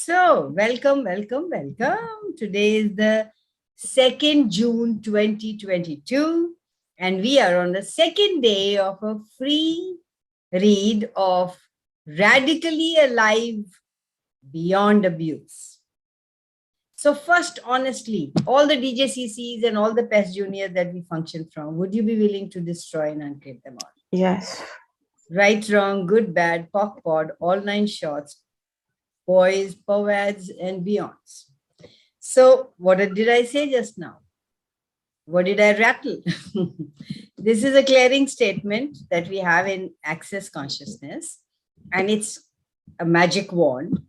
So, welcome, welcome, welcome. Today is the 2nd June 2022, and we are on the second day of a free read of Radically Alive Beyond Abuse. So first, honestly, all the DJCCs and all the PES juniors that we function from, would you be willing to destroy and unclip them all? Yes. Right, wrong, good, bad, POC, pod, all 9 shots, boys, powads, and beyonds. So what did I say just now? What did I rattle? This is a clearing statement that we have in Access Consciousness, and it's a magic wand.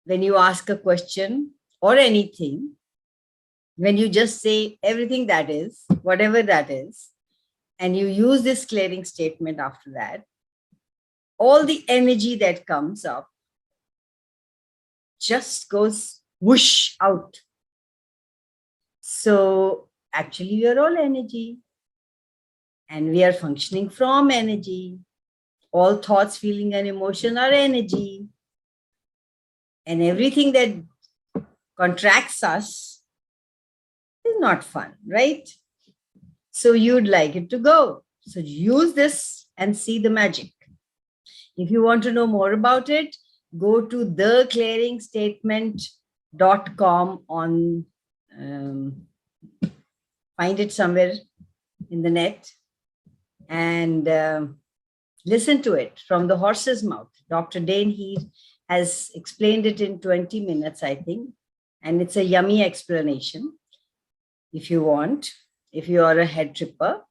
When you ask a question or anything, when you just say everything that is, whatever that is, and you use this clearing statement after that, all the energy that comes up just goes whoosh out. So actually, we are all energy, and we are functioning from energy. All thoughts, feeling, and emotion are energy. And everything that contracts us is not fun, right? So you'd like it to go. So use this and see the magic. If you want to know more about it, go to theclearingstatement.com on, find it somewhere in the net, and listen to it from the horse's mouth. Dr. Dane Heath has explained it in 20 minutes, I think, and it's a yummy explanation if you want, if you are a head tripper.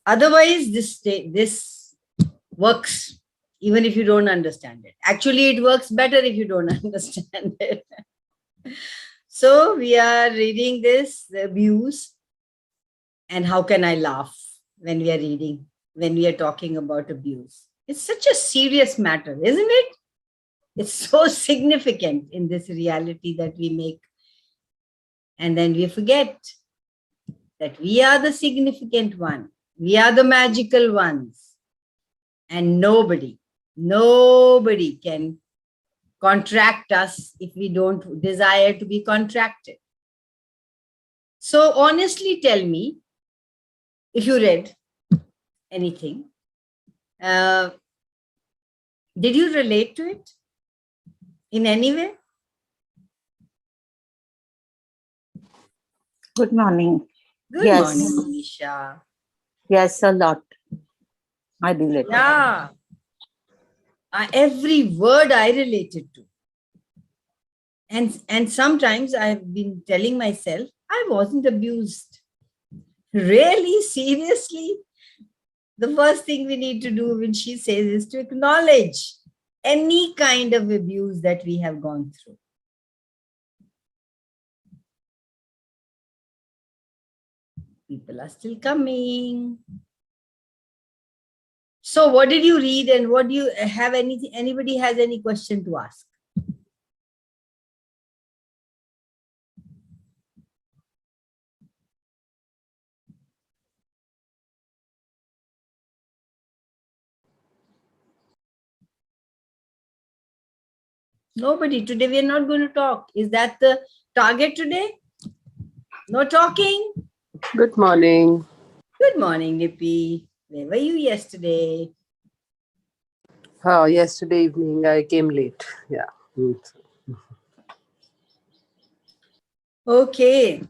Otherwise, this works even if you don't understand it. Actually, it works better if you don't understand it. So we are reading this, the abuse, and how can I laugh when we are reading, when we are talking about abuse? It's such a serious matter, isn't it? It's so significant in this reality that we make. And then we forget that we are the significant one. We are the magical ones. And nobody can contract us if we don't desire to be contracted. So honestly, tell me, if you read anything, did you relate to it in any way? Good morning. Good morning, Nisha. Yes, a lot. I related. Yeah. Every word I related to. And sometimes I've been telling myself, I wasn't abused. Really? Seriously? The first thing we need to do when she says is to acknowledge any kind of abuse that we have gone through. People are still coming. So what did you read, and what do you have? Anybody has any question to ask? Nobody. Today we are not going to talk. Is that the target today? No talking? Good morning. Good morning, Nippy. Where were you yesterday? Oh, yesterday evening I came late. Yeah. Okay.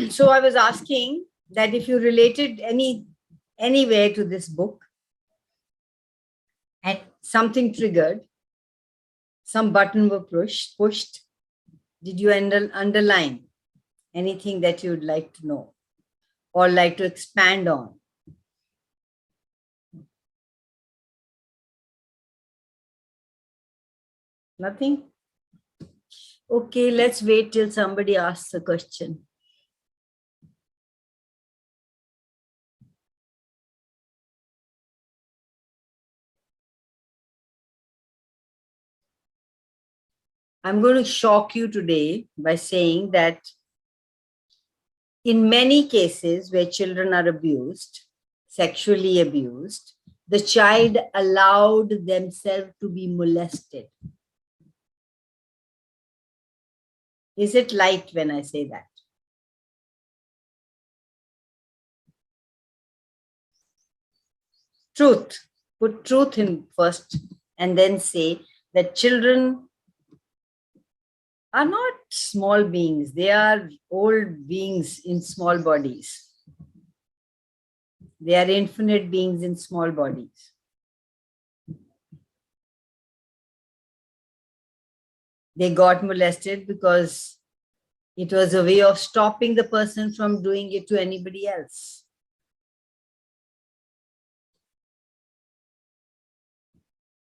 So I was asking that if you related anywhere to this book and something triggered, some button were pushed, did you underline anything that you'd like to know or like to expand on? Nothing? Okay, let's wait till somebody asks a question. I'm going to shock you today by saying that in many cases where children are abused, sexually abused, the child allowed themselves to be molested. Is it light when I say that? Truth. Put truth in first and then say that children are not small beings. They are old beings in small bodies. They are infinite beings in small bodies. They got molested because it was a way of stopping the person from doing it to anybody else.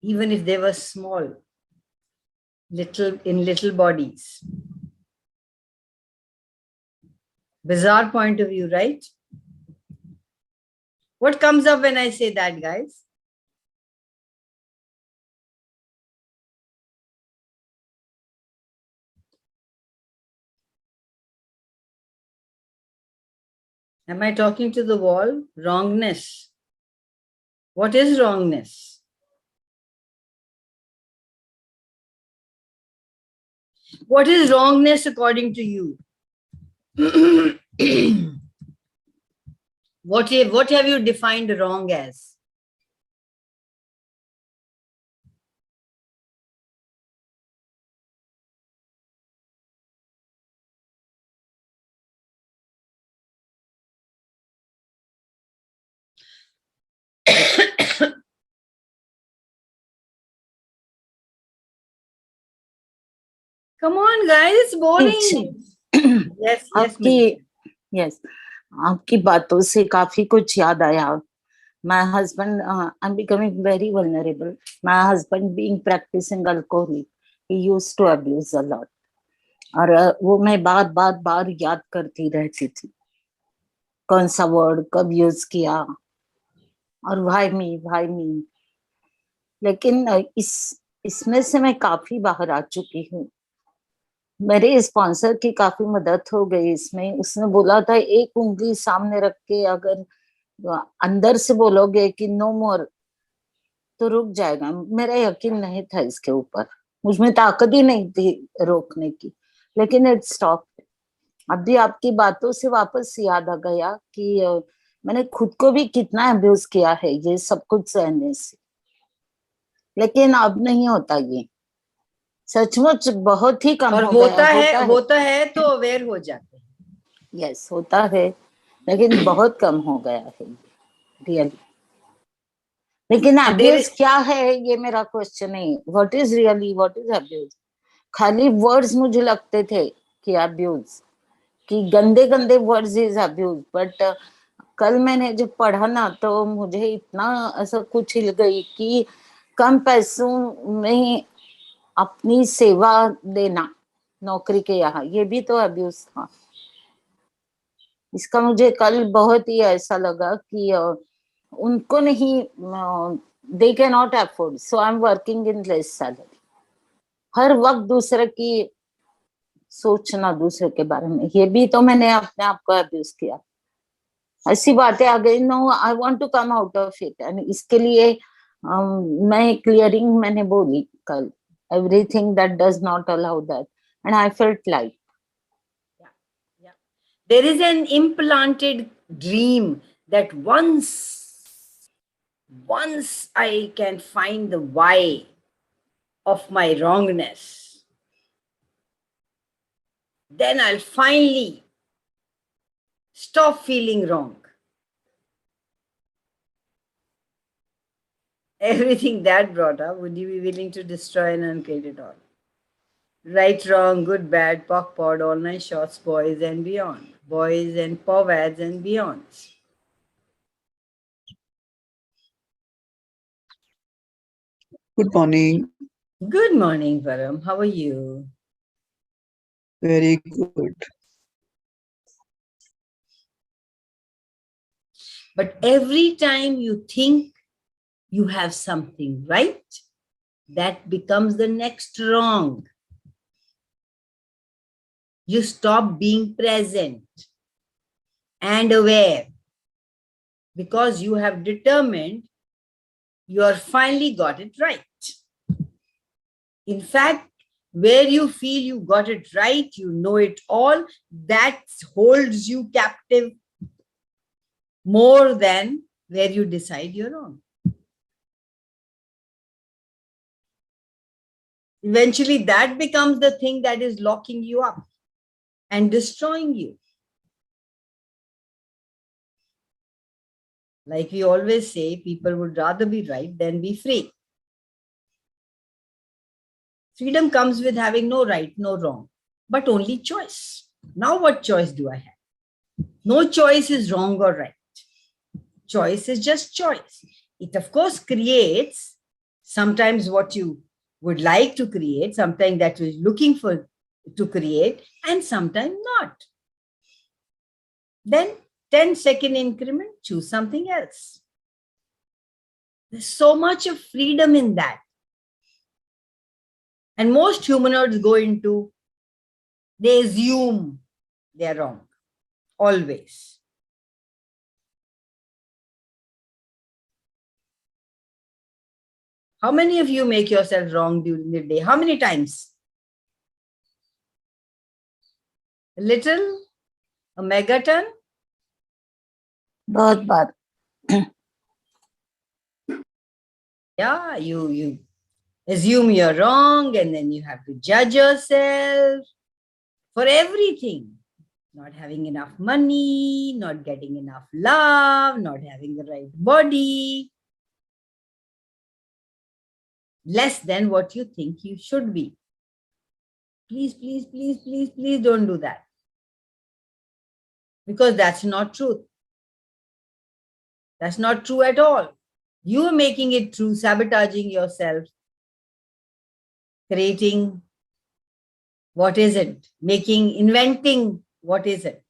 Even if they were small, little bodies. Bizarre point of view, right? What comes up when I say that, guys? Am I talking to the wall? Wrongness. What is wrongness? What is wrongness according to you? What have you defined wrong as? Come on, guys, it's boring. Yes, आपकी yes, आपकी बातों से काफी कुछ याद आया. My husband, I'm becoming very vulnerable. My husband being practicing alcoholic, he used to abuse a lot. और वो मैं बार याद करती रहती थी, कौन सा वर्ड कब यूज किया, और भाई मी. लेकिन इसमें से मैं काफी बाहर आ चुकी हूँ. मेरे स्पॉन्सर की काफी मदद हो गई इसमें. उसने बोला था एक उंगली सामने रख के अगर अंदर से बोलोगे कि नो मोर तो रुक जाएगा. मेरा यकीन नहीं था इसके ऊपर, मुझमें ताकत ही नहीं थी रोकने की, लेकिन इट स्टॉप. अभी आपकी बातों से वापस याद आ गया कि मैंने खुद को भी कितना अब्यूज किया है ये सब कुछ सहने से. लेकिन अब नहीं होता ये, सचमुच बहुत ही कम और हो होता गया. होता है तो अवेयर हो जाते हैं. यस, होता है, लेकिन बहुत कम हो गया है रियली. लेकिन अब्यूज क्या है ये मेरा क्वेश्चन है. What is really, what is abuse? खाली वर्ड्स मुझे लगते थे कि अब्यूज, कि गंदे गंदे वर्ड्स इज अब्यूज. बट कल मैंने जब पढ़ा ना तो मुझे इतना ऐसा कुछ हिल गई कि कम पैसों में अपनी सेवा देना नौकरी के यहाँ, ये भी तो अब्यूज था. इसका मुझे कल बहुत ही ऐसा लगा कि उनको नहीं, they can not afford, so I am working in less salary. हर वक्त दूसरे की सोचना, दूसरे के बारे में, ये भी तो मैंने अपने आप को अब्यूज किया. ऐसी बातें आ गई. No, I want to come out of it. And इसके लिए मैं क्लियरिंग मैंने बोली कल, everything that does not allow that, and I felt like. There is an implanted dream that once I can find the why of my wrongness, then I'll finally stop feeling wrong. Everything that brought up, would you be willing to destroy and uncreate it all? Right, wrong, good, bad, POC, POD, all nine shorts, boys and beyond. Boys and POVADs and beyonds. Good morning. Good morning, Param. How are you? Very good. But every time you think you have something right, that becomes the next wrong. You stop being present and aware because you have determined you are finally got it right. In fact, where you feel you got it right, you know it all, that holds you captive more than where you decide you're wrong. Eventually, that becomes the thing that is locking you up and destroying you. Like we always say, people would rather be right than be free. Freedom comes with having no right, no wrong, but only choice. Now, what choice do I have? No choice is wrong or right. Choice is just choice. It, of course, creates sometimes what you would like to create, sometimes that you're looking for to create, and sometimes not. Then 10-second increment, choose something else. There's so much of freedom in that. And most humanoids go into, they assume they're wrong, always. How many of you make yourself wrong during the day? How many times? A little? A megaton? बहुत बार. Yeah, you assume you're wrong, and then you have to judge yourself for everything. Not having enough money, not getting enough love, not having the right body, less than what you think you should be. Please, please, please, please, please don't do that. Because that's not truth. That's not true at all. You are making it true, sabotaging yourself, creating what is it, inventing what is it.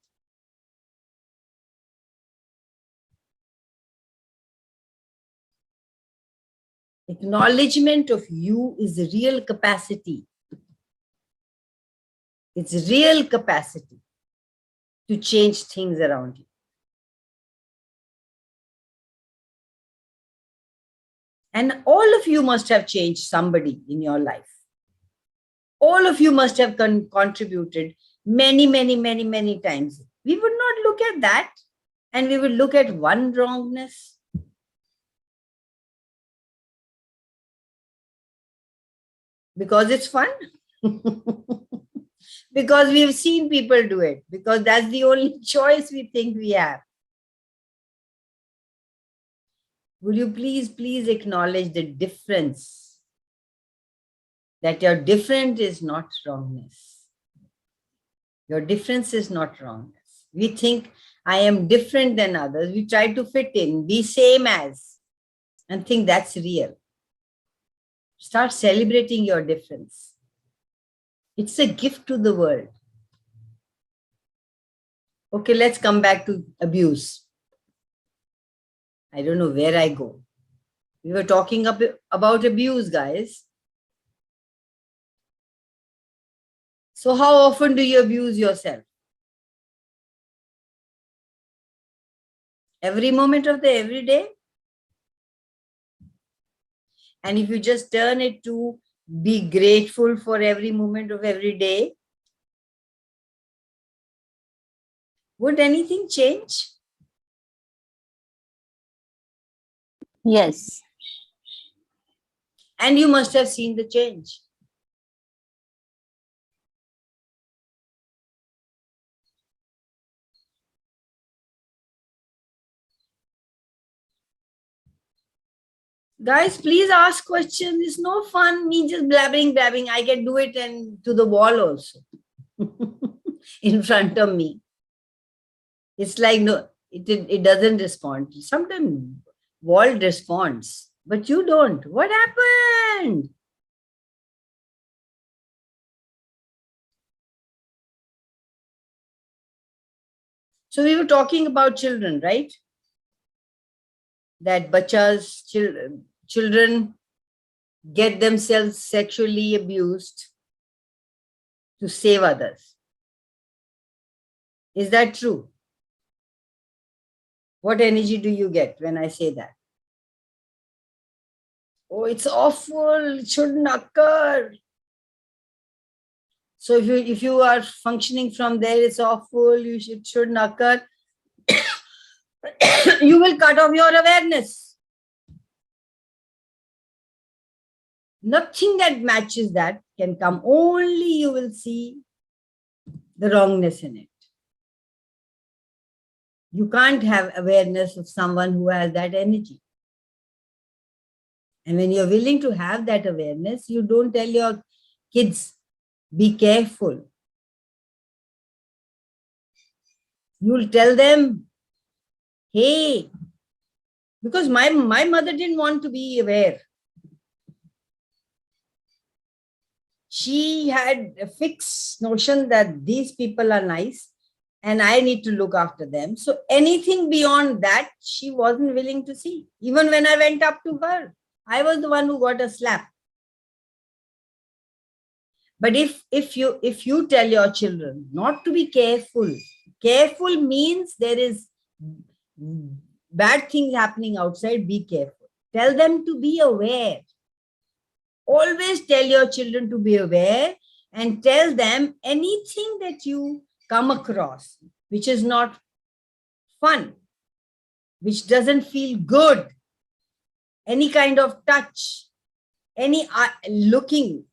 Acknowledgement of you is real capacity. It's real capacity to change things around you. And all of you must have changed somebody in your life. All of you must have contributed many, many, many, many times. We would not look at that, and we would look at one wrongness. Because it's fun. Because we've seen people do it. Because that's the only choice we think we have. Would you please acknowledge the difference? That your different is not wrongness. Your difference is not wrongness. We think I am different than others. We try to fit in, be same as, and think that's real. Start celebrating your difference. It's a gift to the world. Okay, let's come back to abuse. I don't know where I go. We were talking about abuse, guys. So how often do you abuse yourself? Every moment of the everyday? And if you just turn it to be grateful for every moment of every day, would anything change? Yes. And you must have seen the change. Guys, please ask questions. It's no fun, me just blabbering. I can do it and to the wall also. In front of me. It's like, no, it doesn't respond. Sometimes wall responds, but you don't. What happened? So we were talking about children, right? That children get themselves sexually abused to save others. Is that true? What energy do you get when I say that? Oh, it's awful. It shouldn't occur. So if you are functioning from there, it's awful, it shouldn't occur. You will cut off your awareness. Nothing that matches that can come. Only you will see the wrongness in it. You can't have awareness of someone who has that energy. And when you're willing to have that awareness, you don't tell your kids, be careful. You'll tell them, hey, because my mother didn't want to be aware. She had a fixed notion that these people are nice and I need to look after them. So anything beyond that, she wasn't willing to see. Even when I went up to her, I was the one who got a slap. But if you tell your children not to be careful, careful means there is bad things happening outside, be careful. Tell them to be aware. Always tell your children to be aware and tell them anything that you come across which is not fun, which doesn't feel good, any kind of touch, any looking,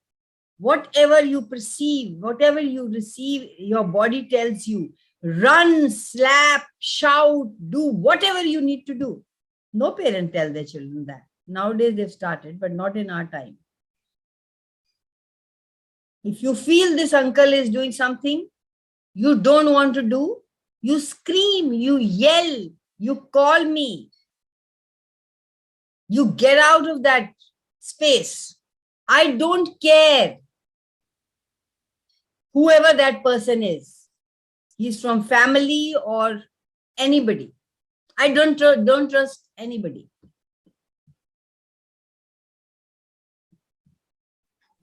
whatever you perceive, whatever you receive, your body tells you, run, slap, shout, do whatever you need to do. No parent tells their children that. Nowadays they've started, but not in our time. If you feel this uncle is doing something you don't want to do, you scream, you yell, you call me. You get out of that space. I don't care whoever that person is. He's from family or anybody. I don't trust anybody.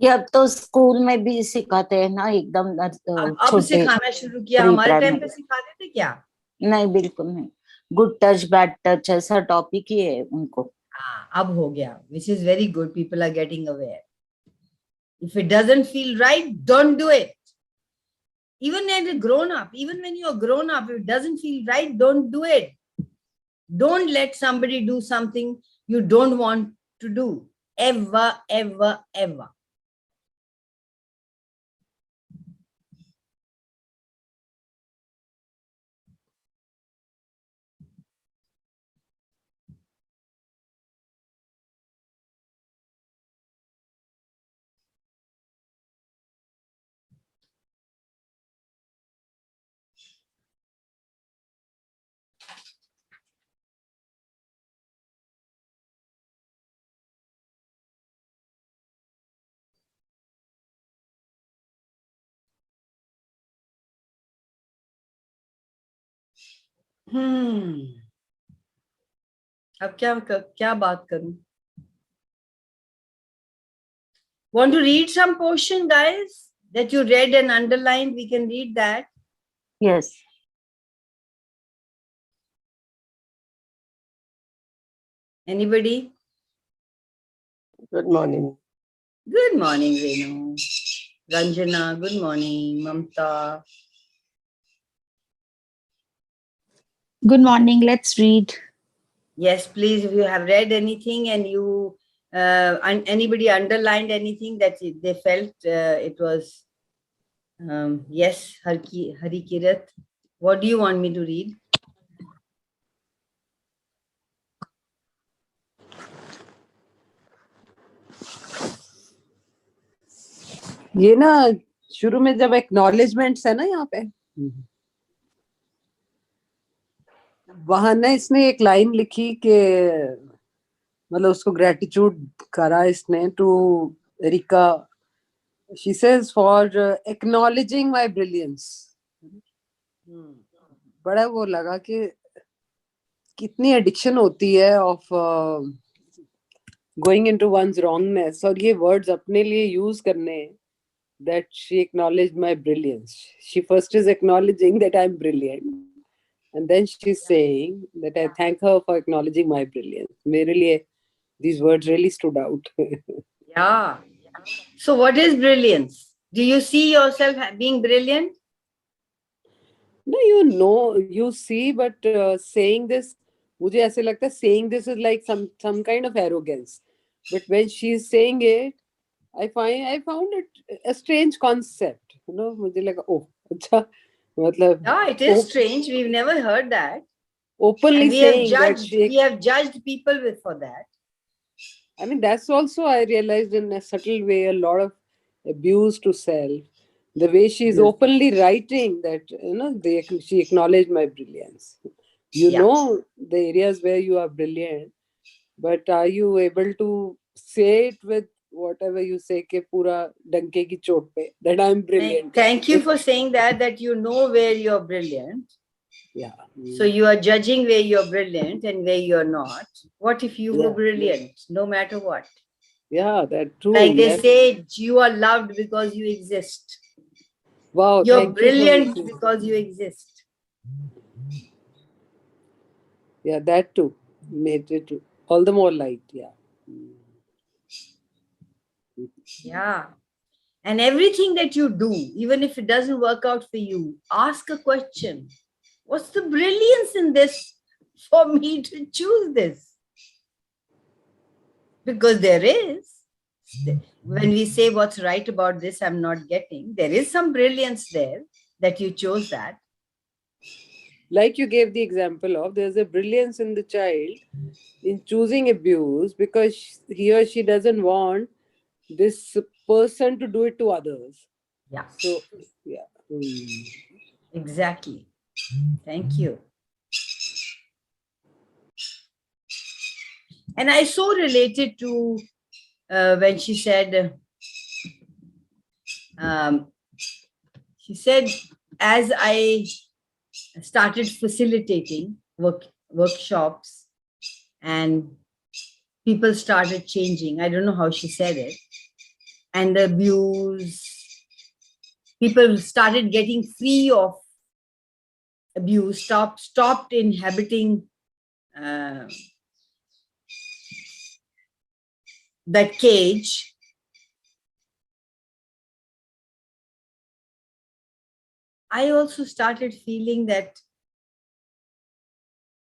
ये अब तो school में भी सिखाते हैं ना एकदम अब सिखाना शुरू किया. हमारे टाइम पे सिखाते थे क्या? नहीं, बिल्कुल नहीं. गुड टच, बैड टच ऐसा टॉपिक ही है उनको. अब हो गया, which is very good. People are getting aware. If it doesn't feel right, don't do it. Even when you're grown up, even when you're grown up, if it doesn't feel right, don't do it. Don't let somebody do something you don't want to do. Ever, ever, ever. अब क्या बात करूं? Want to read some portion, guys, that you read and underlined? We can read that. Yes. Anybody? Good morning. Good morning, Renu. Ranjana, good morning. Mamta. Good morning. Let's read. Yes, please. If you have read anything and you anybody underlined anything that they felt it was yes, Hari Kirat. What do you want me to read? ये ना शुरू में जब acknowledgements है ना यहाँ पे, वहां ना इसने एक लाइन लिखी कि मतलब उसको ग्रेटिट्यूड करा इसने to Erica. She says for acknowledging my brilliance. बड़ा वो लगा कि कितनी एडिक्शन होती है of going into one's wrongness, और ये वर्ड्स अपने लिए यूज करने. That she acknowledged my brilliance. She first is acknowledging that I'm brilliant, and then she's saying that I thank her for acknowledging my brilliance. मेरे लिए these words really stood out. Yeah. So what is brilliance? Do you see yourself being brilliant? No, you know, you see, but saying this, मुझे ऐसे लगता है saying this is like some kind of arrogance. But when she's saying it, I found it a strange concept. You know, मुझे लगा oh अच्छा मतलब Yeah, it is strange. We've never heard that. openly And saying that we have judged people for that. I mean, that's also I realized in a subtle way a lot of abuse to self. The way she's Yes. openly writing that, you know, she acknowledged my brilliance. You Yeah. know the areas where you are brilliant, but are you able to say it with whatever you say ke pura danke ki chot pe that I'm brilliant? Thank you for saying that you know where you're brilliant. Yeah. So you are judging where you're brilliant and where you're not. What if you were Yeah. brilliant, no matter what? Yeah, that's true. Like they Yes. say, you are loved because you exist. Wow, You're thank you for brilliant making. because you exist. Yeah, that too made it all the more light. Yeah. Yeah. And everything that you do, even if it doesn't work out for you, ask a question. What's the brilliance in this for me to choose this? Because there is. When we say what's right about this, I'm not getting, there is some brilliance there that you chose that. Like you gave the example of, there's a brilliance in the child in choosing abuse because he or she doesn't want this person to do it to others. Yeah. So, yeah. Exactly. Thank you. And I so related to when she said, as I started facilitating workshops and people started changing, I don't know how she said it, and the abuse, people started getting free of abuse, stopped inhabiting that cage. I also started feeling that,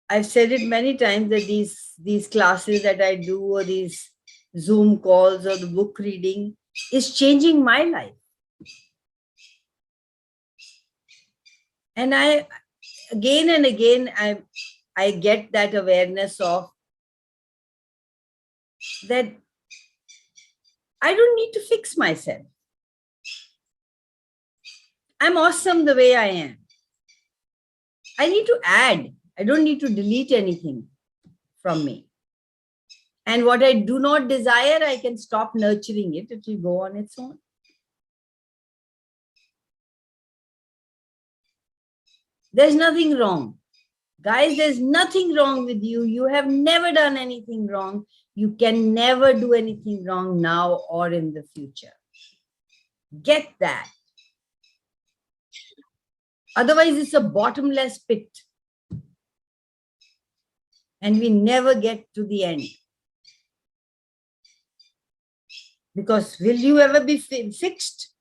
I've said it many times, that these classes that I do, or these Zoom calls, or the book reading, is changing my life. And I, again and again, I get that awareness of that I don't need to fix myself. I'm awesome the way I am. I need to add. I don't need to delete anything from me. And what I do not desire, I can stop nurturing it. It will go on its own. There's nothing wrong. Guys, there's nothing wrong with you. You have never done anything wrong. You can never do anything wrong now or in the future. Get that. Otherwise, it's a bottomless pit. And we never get to the end. Because will you ever be fixed?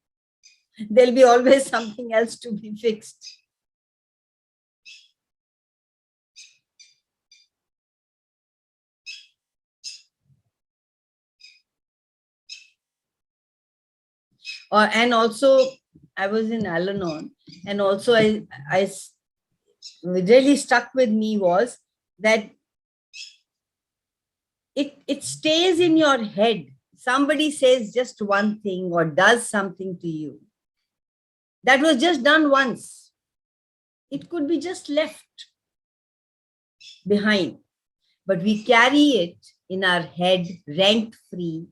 There'll be always something else to be fixed. And also, I was in Al-Anon, and also I really stuck with me was that it stays in your head. Somebody says just one thing or does something to you. That was just done once. It could be just left behind. But we carry it in our head rent-free,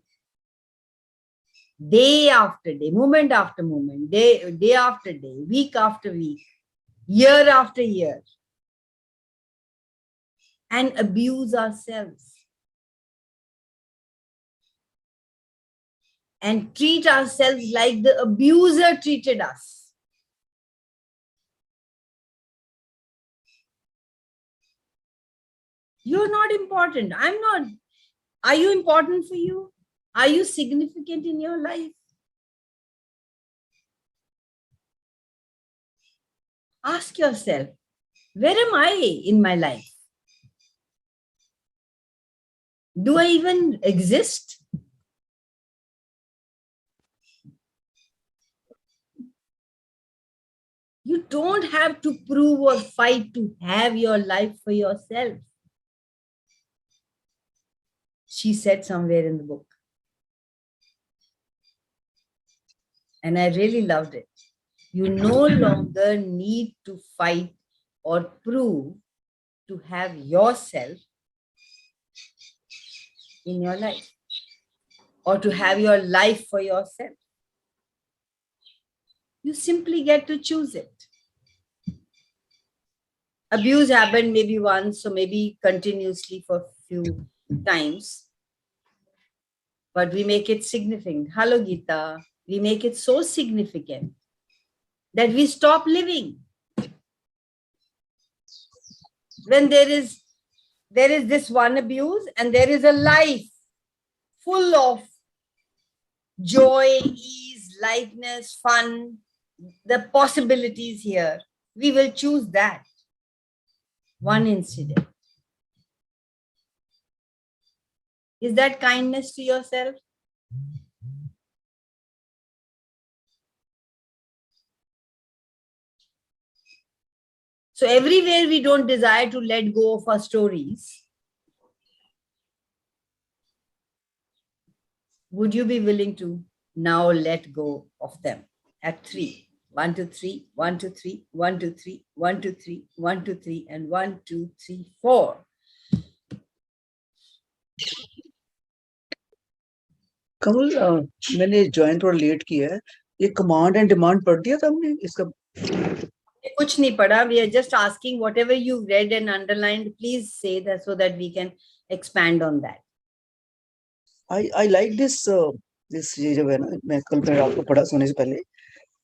day after day, moment after moment, day after day, week after week, year after year, and abuse ourselves and treat ourselves like the abuser treated us. You're not important. I'm not. Are you important for you? Are you significant in your life? Ask yourself, where am I in my life? Do I even exist? You don't have to prove or fight to have your life for yourself. She said somewhere in the book. And I really loved it. You no longer need to fight or prove to have yourself in your life or to have your life for yourself. You simply get to choose it. Abuse happened maybe once or maybe continuously for a few times, but we make it significant. Hello, Geeta. We make it so significant that we stop living. When there is this one abuse and there is a life full of joy, ease, lightness, fun, the possibilities here, we will choose that one incident. Is that kindness to yourself? So everywhere we don't desire to let go of our stories, would you be willing to now let go of them at 3? 1, 2, 3, 1, 2, 3, 1, 2, 3, 1, 2, 3, 1, 2, 3, and 1, 2, 3, 4. कमल मैंने join थोड़ा late किया है, ये command and demand पढ़ दिया था हमने इसका? कुछ नहीं पढ़ा. We are just asking whatever you read and underlined, please say that so that we can expand on that. I like this this ये जो है ना, मैं कल मैं रात को पढ़ा सोने से पहले.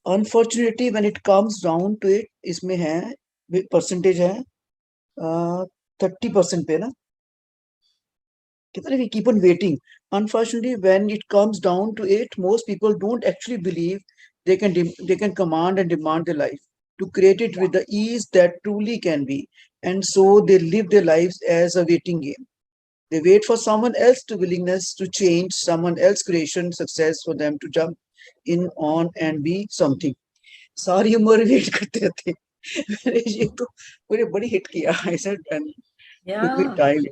Unfortunately, when it comes down to it, इसमें है परसेंटेज है 30% पे ना. We keep on waiting. Unfortunately, when it comes down to it, most people don't actually believe they can command and demand their life to create it with the ease that truly can be, and so they live their lives as a waiting game. They wait for someone else's willingness to change, someone else's creation success for them to jump in on and be something. सारी उम्र wait करते रहते. मैंने ये तो पूरे बड़ी hit किया. I said, and took me time.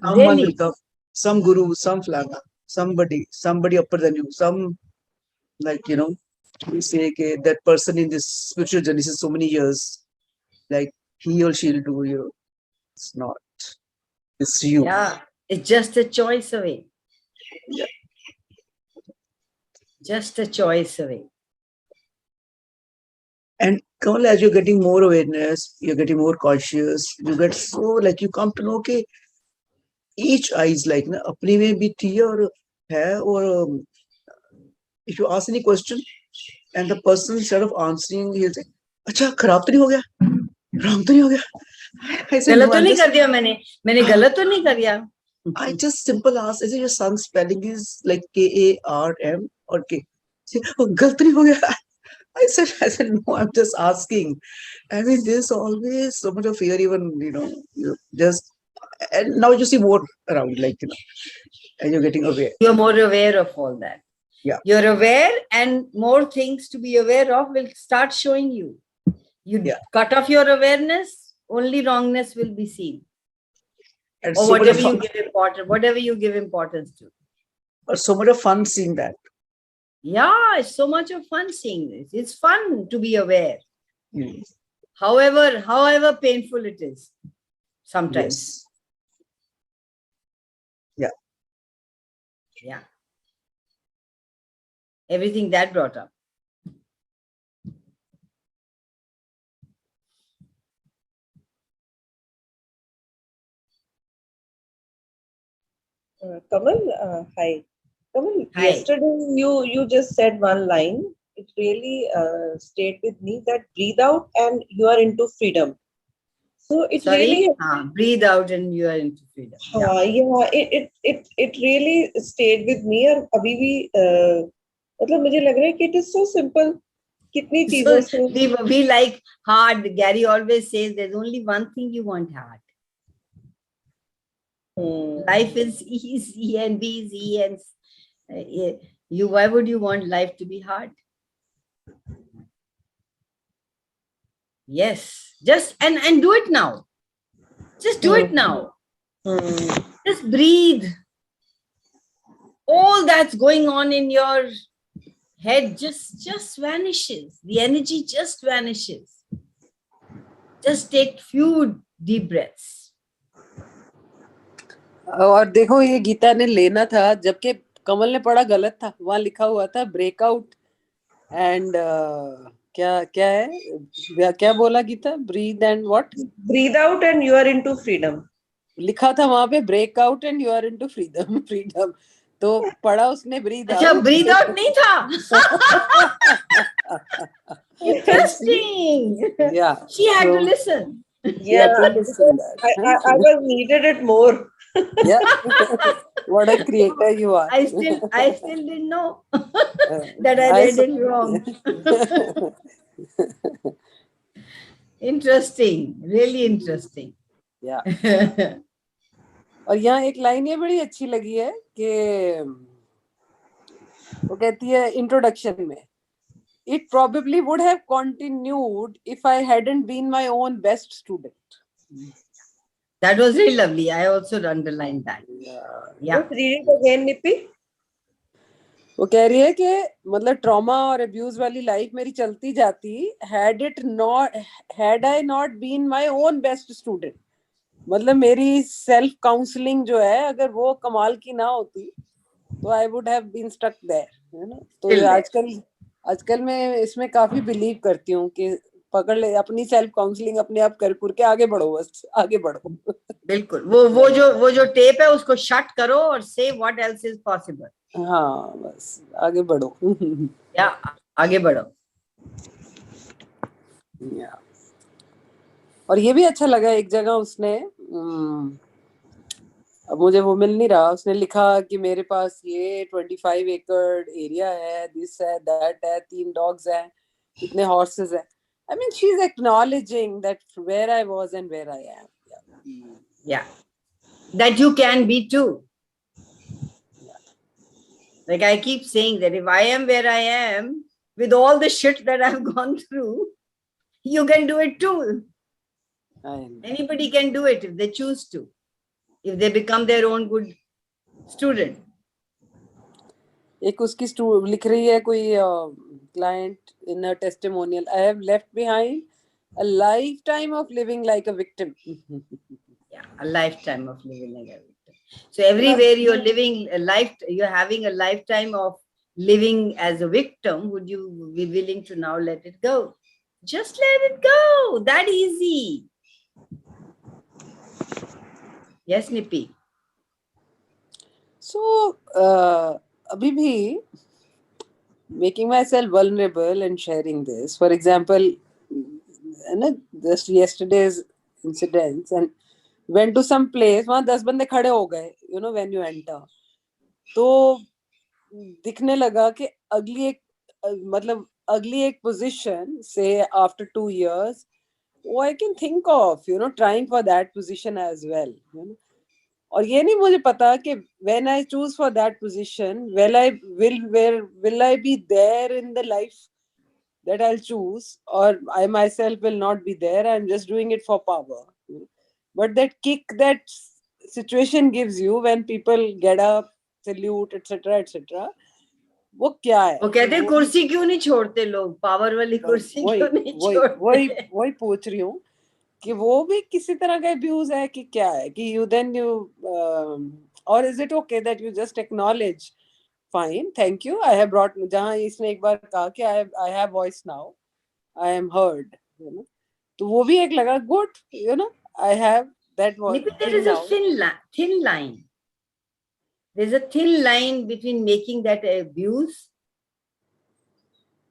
Someone will come, some guru, some flana, somebody upper than you, some, like, you say okay, that person in this spiritual journey since so many years, like he or she will do, it's not. It's you. Yeah, it's just a choice away. Yeah. Just a choice away. And Kamal, as you're getting more awareness, you're getting more cautious, you get so, like, you come to know, okay, each eye is like, na, apni mein bhi thi aur hai, or if you ask any question, and the person, instead of answering, he'll say, "Acha, kharab to nahi ho gaya? Wrong to nahi ho gaya?" I said, गलत तो नहीं कर दिया मैंने गलत तो नहीं कर दिया. I just simple ask, is it your son's spelling is like Karm or K? Say, oh, गलत तो नहीं हो गया? I said, no, I'm just asking. I mean, there's always so much of fear, even, you just, and now you see more around, like, and you're getting aware. You're more aware of all that. Yeah. You're aware, and more things to be aware of will start showing you. You cut off your awareness, only wrongness will be seen. And Or so whatever you give importance to. Or so much of fun seeing that. Yeah, it's so much of fun seeing this. It's fun to be aware. Mm. However painful it is sometimes. Yes. Yeah. Everything that brought up. Kamal, hi. Kamal, Hi. yesterday you just said one line. It really stayed with me, that breathe out and you are into freedom. So it really breathe out and you are into freedom. It really stayed with me. और अभी भी मतलब मुझे लग रहा है कि it is so simple. कितनी So चीजों से we like hard. Gary always says there's only one thing you want hard. Life is easy and easy, and you. Why would you want life to be hard? Yes, just and do it now. Just do it now. Just breathe. All that's going on in your head just vanishes. The energy just vanishes. Just take few deep breaths. और देखो ये गीता ने लेना था, जबकि कमल ने पढ़ा गलत था. वहां लिखा हुआ था ब्रेकआउट एंड क्या क्या है, क्या बोला Gita? Breathe and what? breathe out and you are into freedom. लिखा था वहां पे breakout and you are into freedom. Freedom तो पढ़ा उसने ब्रीद अच्छा, आउट. ब्रीद आउट नहीं था. Interesting. Yeah. She had to So, listen. Yeah, to listen that. I was needed it more. Yeah. What a creator you are. I still didn't know that I read it wrong. Interesting, really interesting. Yeah. और यहाँ एक line ये बड़ी अच्छी लगी है कि वो कहती है इंट्रोडक्शन में, it probably would have continued if I hadn't been my own best student. That was really lovely. I also underlined that. Yeah. Just read it again, Nippy. वो कह रही है कि मतलब ट्रॉमा और अब्यूज वाली लाइफ मेरी चलती जाती, had I not been my own best student. मतलब मेरी सेल्फ काउंसलिंग जो है, अगर वो कमाल की ना होती तो I would have been stuck there, है ना. तो आजकल मैं इसमें काफी बिलीव करती हूँ कि पकड़ ले अपनी सेल्फ काउंसलिंग, अपने आप कर के आगे बढ़ो, बस आगे बढ़ो. बिल्कुल. वो जो टेप है उसको शट करो और से व्हाट एल्स इज पॉसिबल. हाँ, बस आगे बढ़ो. या आगे बढ़ो. और ये भी अच्छा लगा, एक जगह उसने अब मुझे वो मिल नहीं रहा, उसने लिखा कि मेरे पास ये 25 एकड़ एरिया है, दिस है, दैट है, 3 डॉग्स हैं, इतने हॉर्सेस हैं. I mean, she's acknowledging that where I was and where I am. Yeah. That you can be too. Like I keep saying that if I am where I am, with all the shit that I've gone through, you can do it too. Anybody can do it if they choose to, if they become their own good student. एक उसकी लिख रही है कोई client in a testimonial, I have left behind a lifetime of living like a victim. Yeah, a lifetime of living like a victim. So everywhere you're living a life, you're having a lifetime of living as a victim. Would you be willing to now let it go? Just let it go. That easy. Yes, Nippy. So, abhi bhi, making myself vulnerable and sharing this. For example, just yesterday's incidents, and went to some place, वहाँ 10 बंदे खड़े हो गए, you know, when you enter. तो दिखने लगा कि अगली एक position, say after 2 years, oh, I can think of, you know, trying for that position as well, you know. और ये नहीं मुझे पता कि when I choose for that position, will I be there in the life that I'll choose, or I myself will not be there. I'm just doing it for power. But that kick that situation gives you when people get up, salute, etc., वो क्या है? वो कहते हैं कुर्सी क्यों नहीं छोड़ते लोग, पावर वाली कुर्सी क्यों नहीं छोड़ते? वही पूछ रही हूँ कि वो भी किसी तरह का अब्यूज है कि क्या है, कि you or is it okay that you just acknowledge, fine, thank you, I have brought, जहाँ इसने एक बार कहा कि I have voice now, I am heard, you know, तो वो भी एक लगा good, you know, I have that voice. There is a thin line. There's a thin line between making that abuse,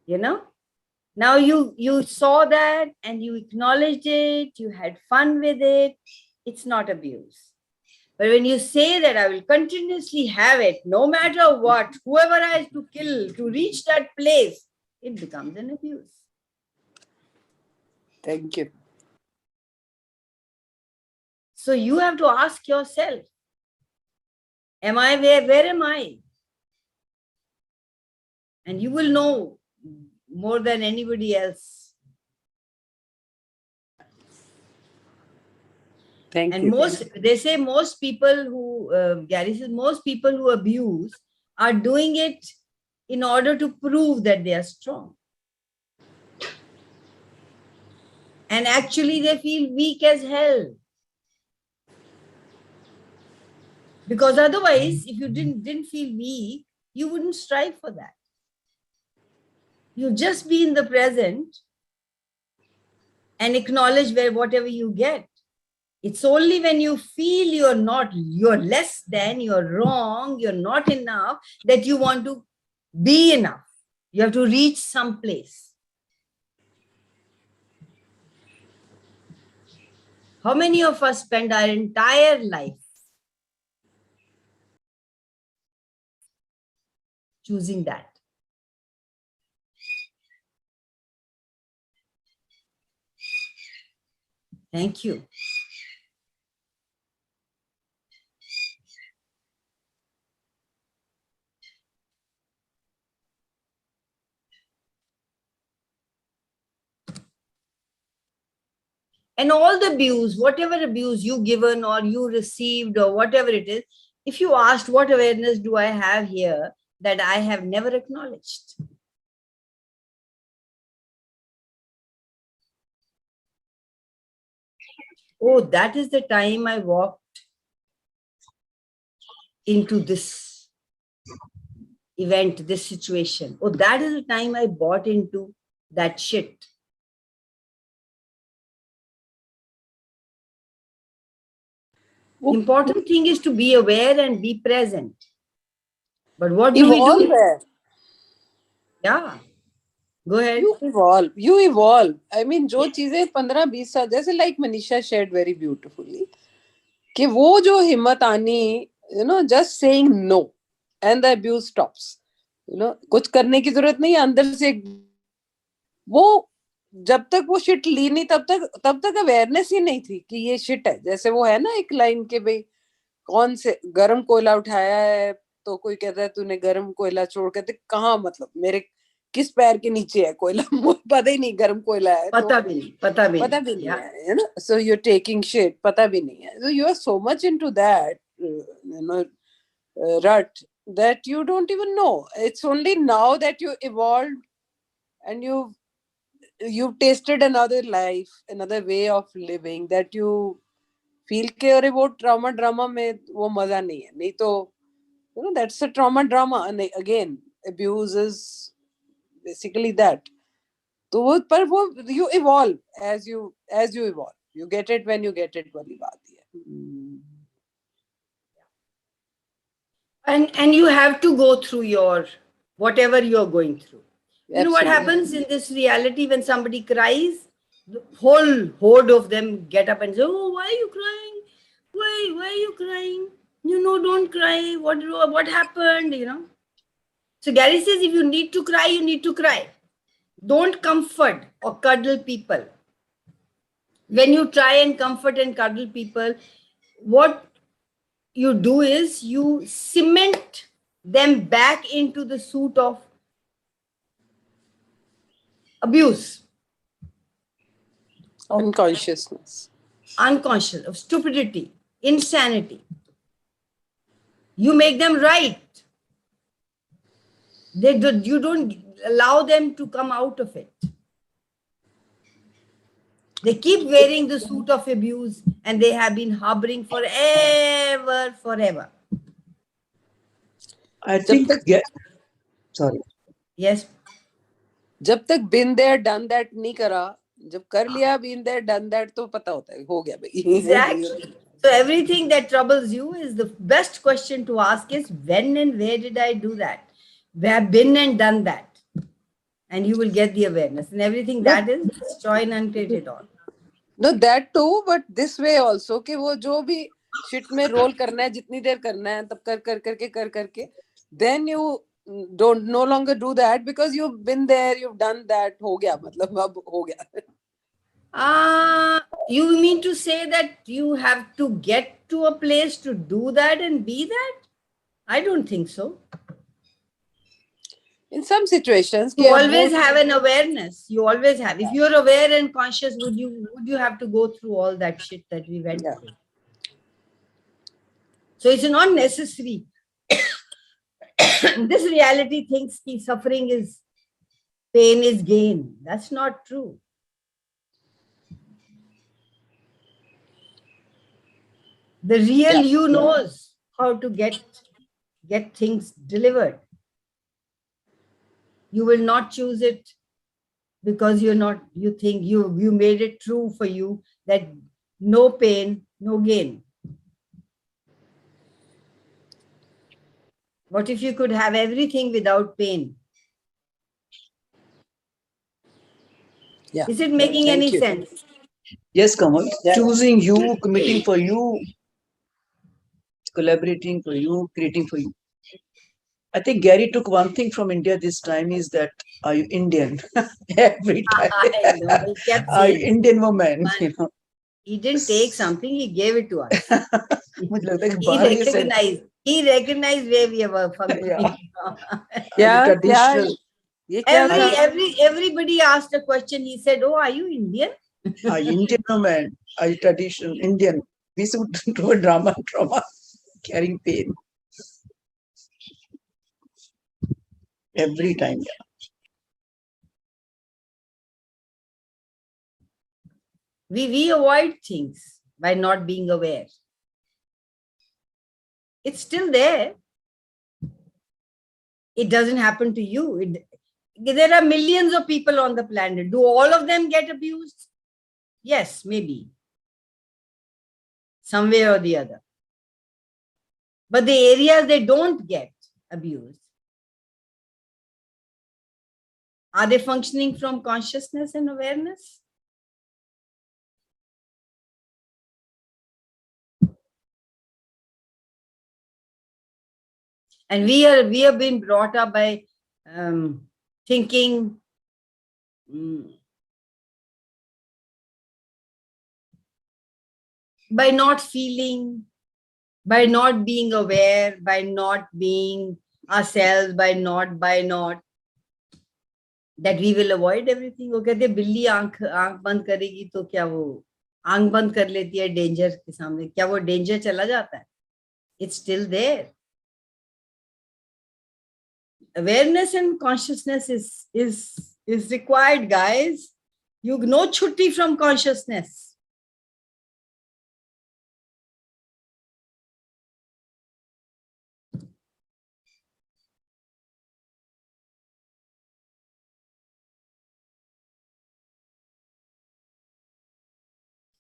you know. Now you saw that and you acknowledged it, you had fun with it, it's not abuse. But when you say that I will continuously have it, no matter what, whoever I have to kill to reach that place, it becomes an abuse. Thank you. So you have to ask yourself, am I where am I? And you will know more than anybody else. Thank And you. they say most people who, Gary says, most people who abuse are doing it in order to prove that they are strong. And actually they feel weak as hell. Because otherwise, if you didn't feel weak, you wouldn't strive for that. You just be in the present and acknowledge whatever you get. It's only when you feel you're less than, you're wrong, you're not enough, that you want to be enough. You have to reach some place. How many of us spend our entire life choosing that? Thank you. And all the abuse, whatever abuse you given or you received or whatever it is, if you asked what awareness do I have here that I have never acknowledged? Oh, that is the time I walked into this event, this situation. Oh, that is the time I bought into that shit. Important thing is to be aware and be present. But what do we do? Yeah. Go ahead. You evolve. I mean, जो चीजें 15-20 साल, जैसे like Manisha shared very beautifully, कि वो जो हिम्मत आनी, just saying no, and the abuse stops. कुछ करने की जरूरत नहीं है, अंदर से वो जब तक वो शिट ली नहीं, तब तक अवेयरनेस ही नहीं थी कि ये शिट है. जैसे वो है ना एक लाइन के भाई, कौन से गरम कोयला उठाया है, तो कोई कहता है तूने गरम कोयला छोड़ के, कहाँ, मतलब मेरे किस पैर के नीचे है कोयला, मुझे पता ही नहीं गरम कोयला है, पता भी नहीं है ना. So you're taking shit, पता भी नहीं है. So you are so much into that rut that you don't even know. It's only now that you evolved and you've tasted another life, another way of living, that you feel के अरे वो trauma drama में वो मजा नहीं है. नहीं तो that's a trauma drama. And again, abuse is basically that. तो वो पर वो you evolve as you evolve. You get it when you get it वाली बात है. And you have to go through your whatever you're going through. You know what Absolutely. happens in this reality when somebody cries? The whole horde of them get up and say, "Oh, why are you crying? Why are you crying? Don't cry. What happened? So Gary says, if you need to cry, you need to cry. Don't comfort or cuddle people. When you try and comfort and cuddle people, what you do is you cement them back into the suit of abuse, Unconsciousness, unconscious, of stupidity, insanity. You make them right. You don't allow them to come out of it. They keep wearing the suit of abuse and they have been harboring forever. I think, sorry. Yes. जब तक been there done that नहीं करा, जब कर लिया been there done that, तो पता होता है हो गया भाई. Exactly. So everything that troubles you is the best question to ask is when and where did I do that? Where I've been and done that. And you will get the awareness. And everything that is destroy and uncreate it all. No, that too, but this way also, कि वो जो भी shit में roll करना है, जितनी देर करना है, तब कर करके, then you don't no longer do that because you've been there, you've done that. हो गया, मतलब अब हो गया. You mean to say that you have to get to a place to do that and be that? I don't think so. In some situations, You always have an awareness. You always have. If you're aware and conscious, would you have to go through all that shit that we went through? So it's not necessary. This reality thinks that suffering is pain is gain. That's not true. The real you knows how to get things delivered. You will not choose it because you think you made it true for you that no pain, no gain. What if you could have everything without pain? Yeah. Is it making Thank any you. sense? Yes, Kamal. Choosing you, committing for you, collaborating for you, creating for you. I think Gary took one thing from India this time is that, are you Indian? Every time. I know, he kept Are you saying. Indian woman? You know. He didn't take something, he gave it to us. मुझे लगता है कि बाहर ये said, he recognized where we were coming Yeah. from. Yeah, traditional. ये क्या था? Everybody asked a question. He said, "Oh, are you Indian?" Are you Indian woman? Are you traditional Indian? We should do a drama, carrying pain. Every time. We avoid things by not being aware. It's still there. It doesn't happen to you. There are millions of people on the planet. Do all of them get abused? Yes, maybe. Some way or the other. But the areas they don't get abused, are they functioning from consciousness and awareness? And we have been brought up by thinking by not feeling, by not being aware, by not being ourselves, by not, that we will avoid everything. वो कहते हैं बिल्ली आंख बंद करेगी तो क्या वो आंख बंद कर लेती है डेंजर के सामने, क्या वो डेंजर चला जाता है? It's still there. Awareness and consciousness is required, guys. You no chutti from consciousness.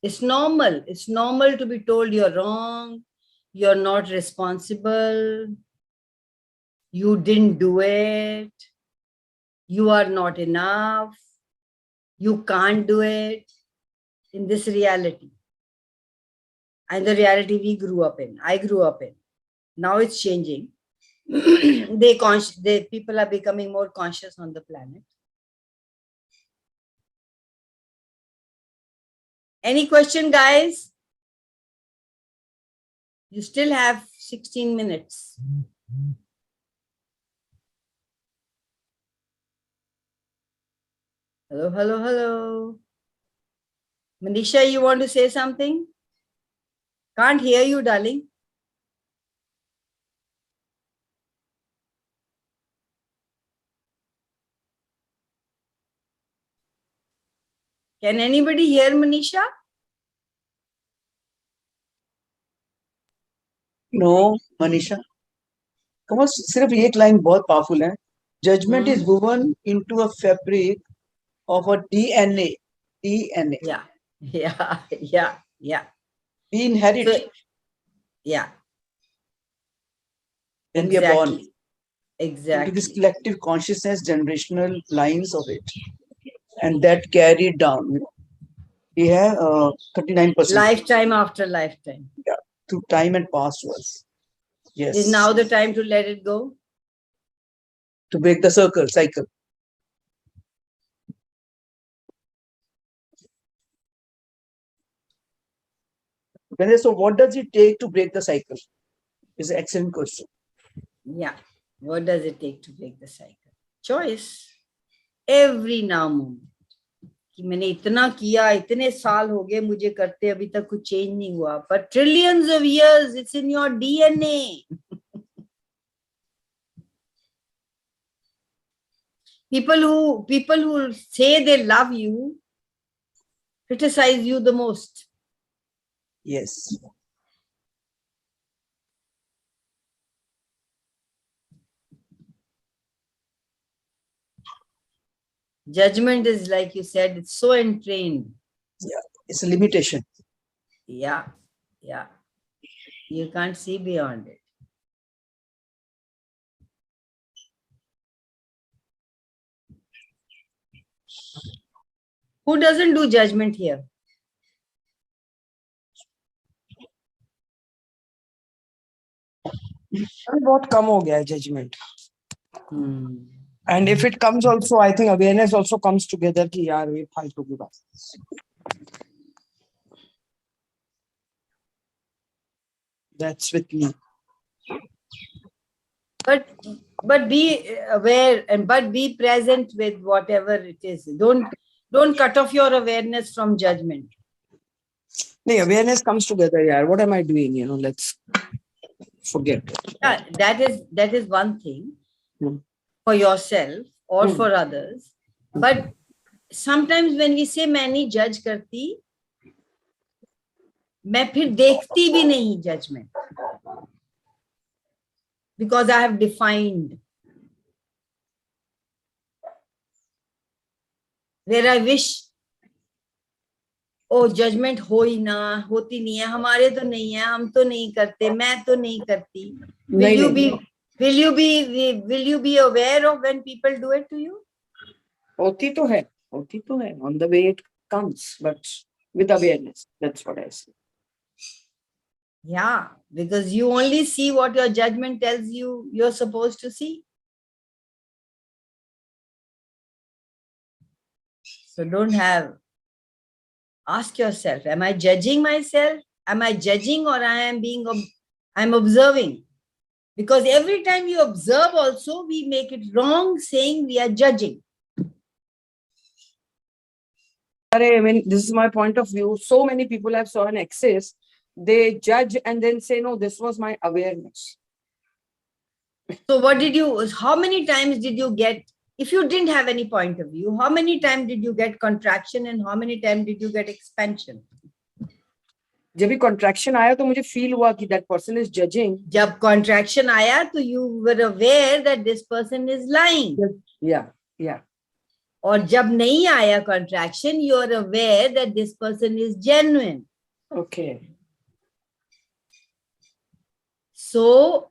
It's normal. It's normal to be told you're wrong, you're not responsible, you didn't do it, you are not enough, you can't do it in this reality. And the reality we grew up in, I grew up in. Now it's changing. People are becoming more conscious on the planet. Any question, guys? You still have 16 minutes. Hello, hello, hello. Manisha, you want to say something? Can't hear you, darling. Can anybody hear Manisha? No, Manisha. Come on, सिर्फ एक line बहुत powerful है. Judgment is woven into a fabric of a DNA. DNA. Yeah. We inherit. So, yeah. When we are born. Exactly. Into this collective consciousness, generational lines of it. And that carried down. We have 39%. Lifetime after lifetime. Yeah, through time and past was. Yes. Is now the time to let it go? to break the cycle. So what does it take to break the cycle? Is an excellent question. Yeah. What does it take to break the cycle? Choice. Every now moment. कि मैंने इतना किया, इतने साल हो गए मुझे करते, अभी तक कुछ चेंज नहीं हुआ, but trillions of years, it's in your DNA. People who say they love you criticize you the most. Yes. Judgment is, like you said, it's so entrained. Yeah, it's a limitation. Yeah. You can't see beyond it. Who doesn't do judgment here? बहुत कम हो गया है judgment. And if it comes also, I think awareness also comes together कि यार ये फालतू की बात. That's with me. But be aware but be present with whatever it is. Don't cut off your awareness from judgment. No, awareness comes together, yaar. What am I doing? Let's forget. Yeah, that is one thing for yourself or for others. But sometimes when we say मैं नहीं judge करती, मैं फिर देखती भी नहीं judgment. Because I have defined. Where I wish, oh, judgment हो ही ना, होती नहीं है, हमारे तो नहीं है, हम तो नहीं करते, मैं तो नहीं करती. Will you be aware of when people do it to you? होती तो है, on the way it comes, but with awareness. That's what I say. Yeah, because you only see what your judgment tells you you're supposed to see. So ask yourself, am I judging myself? Am I judging, or I'm observing? Because every time you observe also, we make it wrong saying we are judging. I mean, this is my point of view. So many people have saw an excess. They judge and then say, no, this was my awareness. So how many times did you get, if you didn't have any point of view, how many times did you get contraction and how many times did you get expansion? जब भी contraction आया तो मुझे feel हुआ कि that person is judging. जब contraction आया तो you were aware that this person is lying. Yeah. और जब नहीं आया contraction, you are aware that this person is genuine. Okay. So,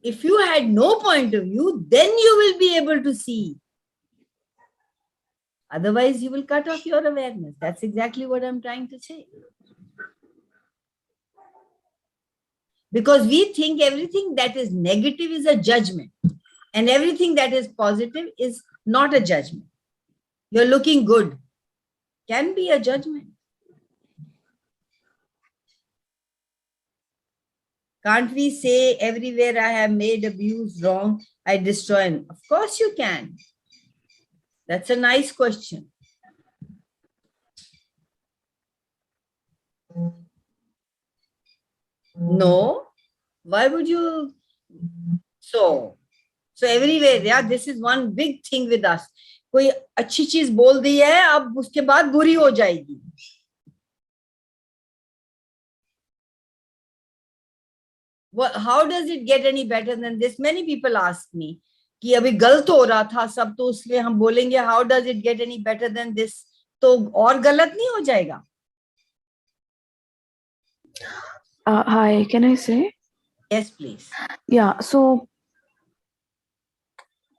if you had no point of view, then you will be able to see. Otherwise, you will cut off your awareness. That's exactly what I'm trying to say. Because we think everything that is negative is a judgment, and everything that is positive is not a judgment. You're looking good can be a judgment. Can't we say everywhere I have made abuse wrong, I destroy? Of course you can. That's a nice question. No. Why would you? So everywhere, yeah, this is one big thing with us. कोई अच्छी चीज बोल दी है, अब उसके बाद बुरी हो जाएगी. How does it get any better than this? Many people ask me कि अभी गलत हो रहा था सब, तो उसलिए हम बोलेंगे how does it get any better than this? तो और गलत नहीं हो जाएगा? Hi, can I say? Yes, please. Yeah, so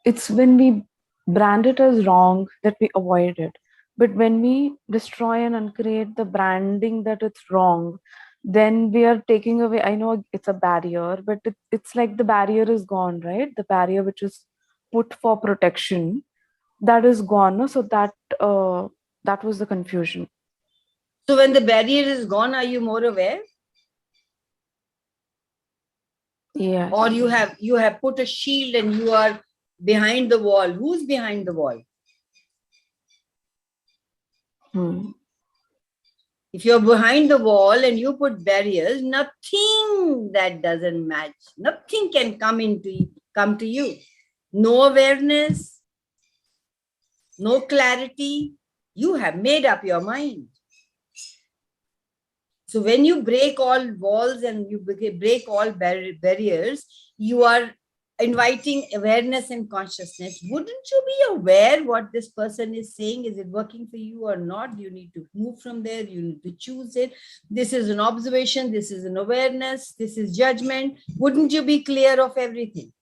it's when we brand it as wrong that we avoid it. But when we destroy and uncreate the branding that it's wrong, then we are taking away. I know it's a barrier, but it's like the barrier is gone, right? The barrier which is put for protection, that is gone. No? So that was the confusion. So when the barrier is gone, are you more aware? Yes. Or you have put a shield and you are behind the wall. Who's behind the wall? If you're behind the wall and you put barriers, nothing that doesn't match, nothing can come to you. No awareness, no clarity. You have made up your mind. So when you break all walls and you break all barriers, you are inviting awareness and consciousness. Wouldn't you be aware what this person is saying? Is it working for you or not? You need to move from there. You need to choose it. This is an observation. This is an awareness. This is judgment. Wouldn't you be clear of everything?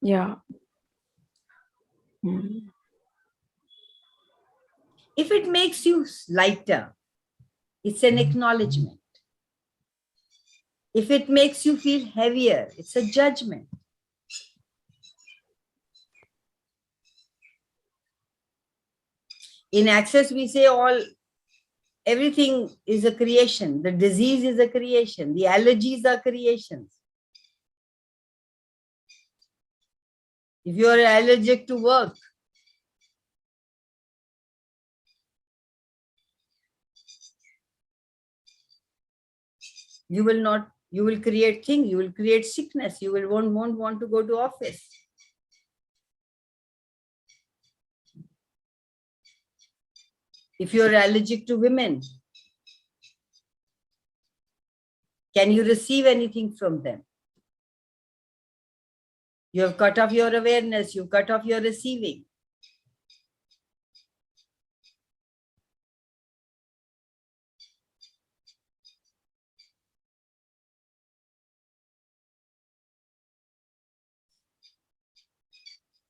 Yeah. If it makes you lighter, it's an acknowledgement. If it makes you feel heavier, it's a judgment. In Access, we say everything is a creation. The disease is a creation. The allergies are creations. If you are allergic to work, you will create things, you will create sickness, you won't want to go to office. If you're allergic to women, can you receive anything from them? You have cut off your awareness, you cut off your receiving.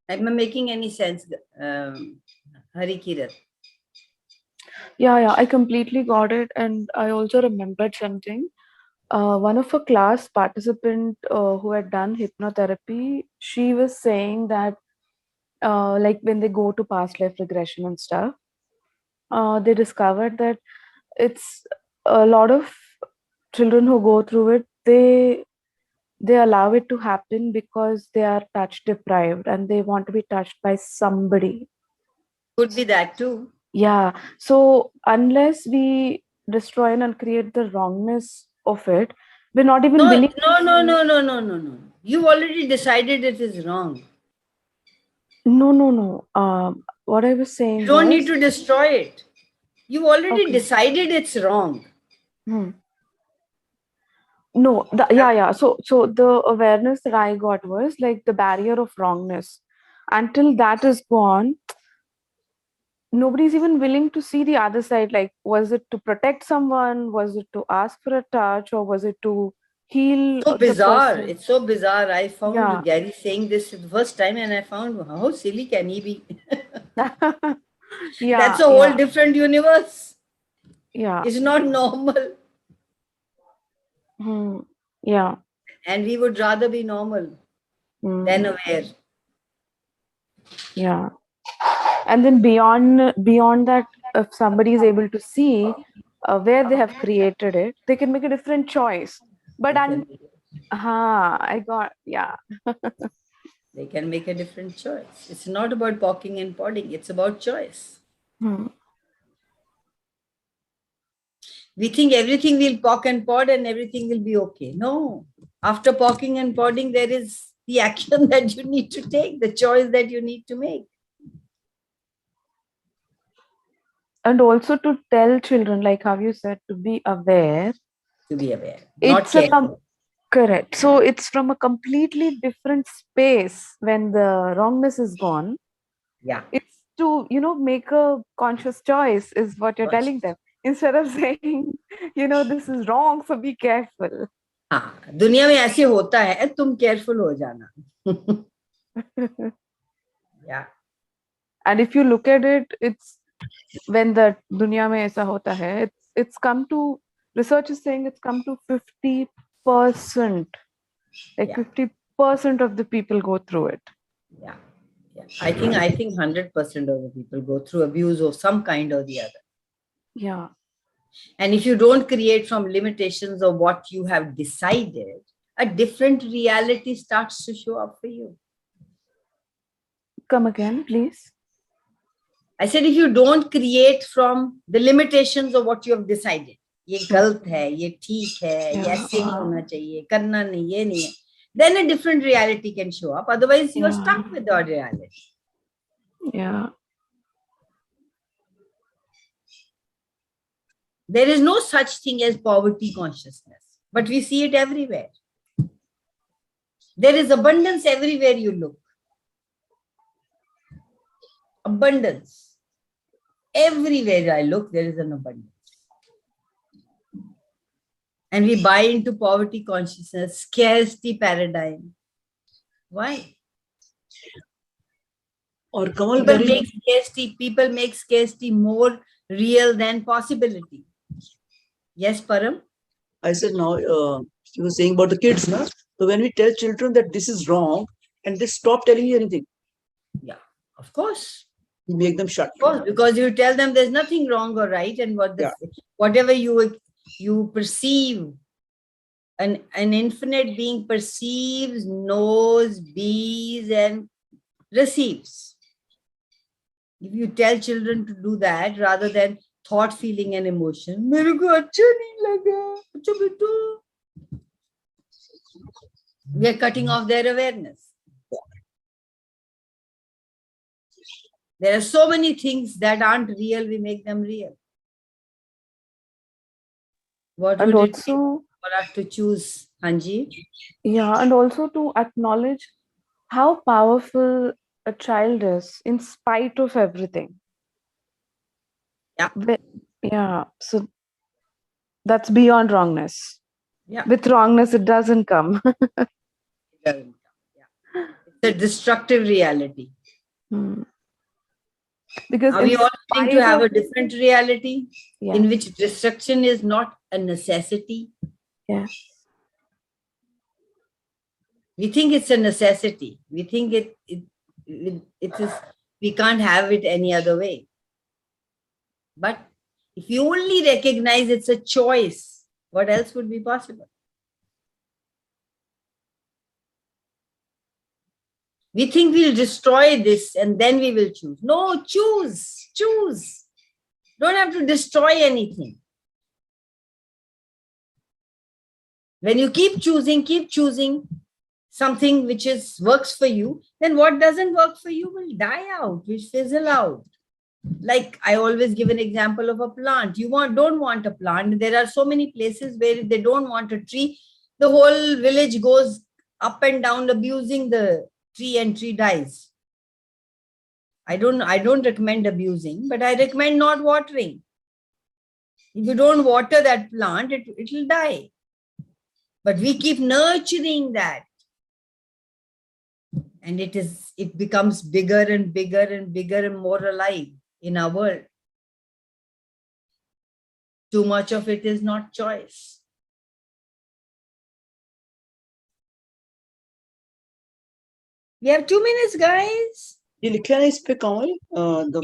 Am I making any sense, Hari Kirat? Yeah, I completely got it. And I also remembered something. One of a class participant who had done hypnotherapy, she was saying that like when they go to past life regression and stuff, they discovered that it's a lot of children who go through it, they allow it to happen because they are touch deprived and they want to be touched by somebody. Could be that too. Yeah. So unless we destroy and create the wrongness of it, we're not even willing. No. You already decided it is wrong. No. What I was saying You don't was, need to destroy it. You already Okay. decided it's wrong. No, yeah. So the awareness that I got was like the barrier of wrongness. Until that is gone, nobody's even willing to see the other side. Like, was it to protect someone? Was it to ask for a touch? Or was it to heal So the bizarre. person? It's so bizarre. I found Yeah. Gary saying this the first time and I found how silly can he be? Yeah. That's a whole different universe. Yeah. It's not normal. Yeah. And we would rather be normal than aware. Yeah. And then beyond that, if somebody is able to see where they have created it, they can make a different choice. But I got, yeah. They can make a different choice. It's not about pocking and podding. It's about choice. We think everything will pock and pod and everything will be okay. No. After pocking and podding, there is the action that you need to take, the choice that you need to make. And also to tell children, like how you said, to be aware. To be aware, not It's careful. correct. So it's from a completely different space when the wrongness is gone. Yeah. It's to, make a conscious choice is what you're telling them. Instead of saying, this is wrong, so be careful. हाँ, दुनिया में ऐसे होता है, तुम careful हो जाना. Yeah. And if you look at it, it's when the dunya mein aisa hota hai, it's come to research is saying it's come to 50%. Like Yeah. 50% of the people go through it. Yeah. Yeah. I think 100% of the people go through abuse of some kind or the other. Yeah. And if you don't create from limitations of what you have decided, a different reality starts to show up for you. Come again, please. I said, if you don't create from the limitations of what you have decided, ये गलत है, ये ठीक है, ये ऐसे नहीं होना चाहिए, करना नहीं, ये नहीं है, then a different reality can show up. Otherwise, you are stuck with that reality. Yeah. There is no such thing as poverty consciousness, but we see it everywhere. There is abundance everywhere you look. Abundance. Everywhere I look, there is an abundance. And we buy into poverty consciousness, scarcity paradigm. Why? Or Kanwal, People make scarcity more real than possibility. Yes, Param? I said now, you were saying about the kids, no? So when we tell children that this is wrong, and they stop telling you anything. Yeah, of course. You make them shut. Of course, because you tell them there's nothing wrong or right, and whatever you perceive, an infinite being perceives, knows, bees, and receives. If you tell children to do that rather than thought, feeling, and emotion, मेरे को अच्छा नहीं लगा, अच्छा बेटू, we are cutting off their awareness. There are so many things that aren't real, we make them real. What would it take for us to choose, Hanji? Yeah, and also to acknowledge how powerful a child is in spite of everything. Yeah. So that's beyond wrongness. Yeah. With wrongness, it doesn't come. It doesn't come. Yeah. It's a destructive reality. Because are we all willing to have a different reality in which destruction is not a necessity? Yeah. We think it's a necessity. We think it is, we can't have it any other way. But if you only recognize it's a choice, what else would be possible? We think we'll destroy this and then we will choose. No, choose. Don't have to destroy anything. When you keep choosing something which works for you, then what doesn't work for you will die out, will fizzle out. Like I always give an example of a plant. You don't want a plant. There are so many places where if they don't want a tree, the whole village goes up and down abusing the tree and tree dies. I don't recommend abusing, but I recommend not watering. If you don't water that plant, it will die. But we keep nurturing that. And it becomes bigger and bigger and bigger and more alive in our world. Too much of it is not choice. We have 2 minutes, guys. ये लिखा है इस पे कमल, the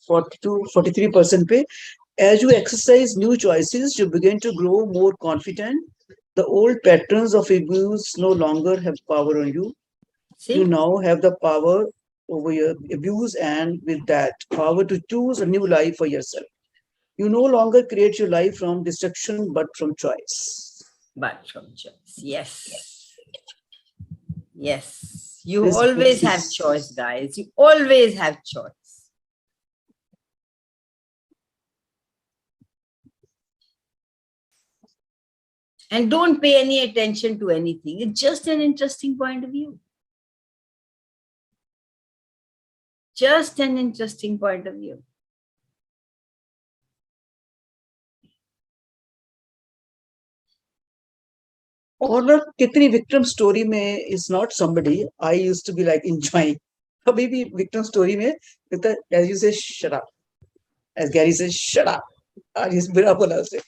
43% पे, as you exercise new choices, you begin to grow more confident. The old patterns of abuse no longer have power on you. See? You now have the power over your abuse, and with that power to choose a new life for yourself. You no longer create your life from destruction, but from choice. But from choice, yes. Yes. You always have choice, guys. You always have choice. And don't pay any attention to anything. It's just an interesting point of view. Just an interesting point of view. और ना कितनी victim story में is not somebody I used to be like enjoying. अभी भी victim story में as you say shut up, as Gary says shut up, आज इस बुरा बोला उसे,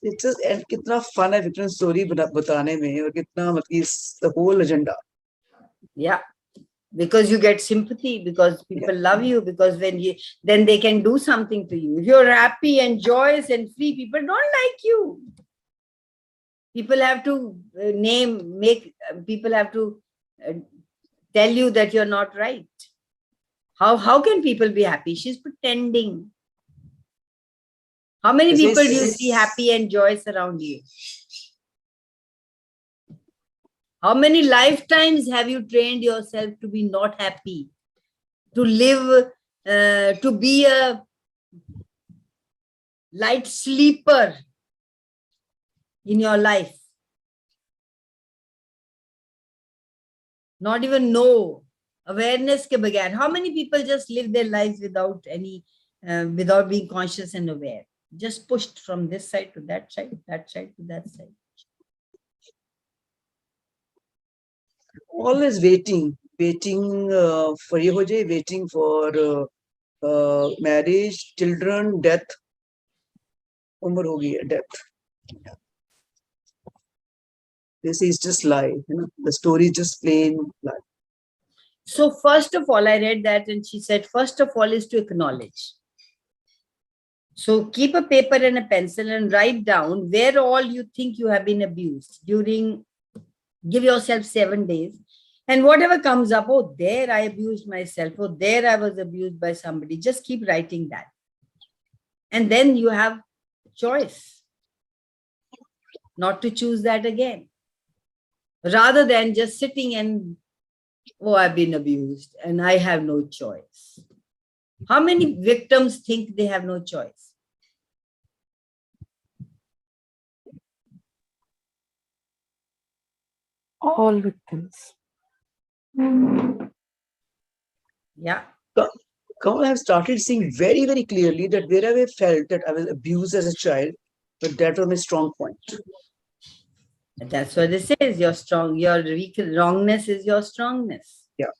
It's just and कितना fun है fiction story बताने में और कितना मतलब the whole agenda. Yeah, because you get sympathy, because people love you, because then they can do something to you. If you're happy and joyous and free, people don't like you. People have to people have to tell you that you're not right. How can people be happy? She's pretending. How many people do you see happy and joyous around you? How many lifetimes have you trained yourself to be not happy? To live, to be a light sleeper in your life? Not even know. Awareness ke bagair. How many people just live their lives without without being conscious and aware? Just pushed from this side to that side, that side to that side. Always waiting for ye ho jaye, waiting for marriage, children, death. Umar ho gayi hai, death. This is just lie. The story is just plain lie. So first of all, I read that and she said, first of all is to acknowledge. So keep a paper and a pencil and write down where all you think you have been abused give yourself 7 days. And whatever comes up, oh, there I abused myself, oh, there I was abused by somebody, just keep writing that. And then you have choice not to choose that again. Rather than just sitting and, oh, I've been abused and I have no choice. How many victims think they have no choice? All victims. Yeah. Kanwal, I have started seeing very, very clearly that wherever I felt that I was abused as a child, but that was my strong point. And that's what it says. Your wrongness is your strongness. Yeah.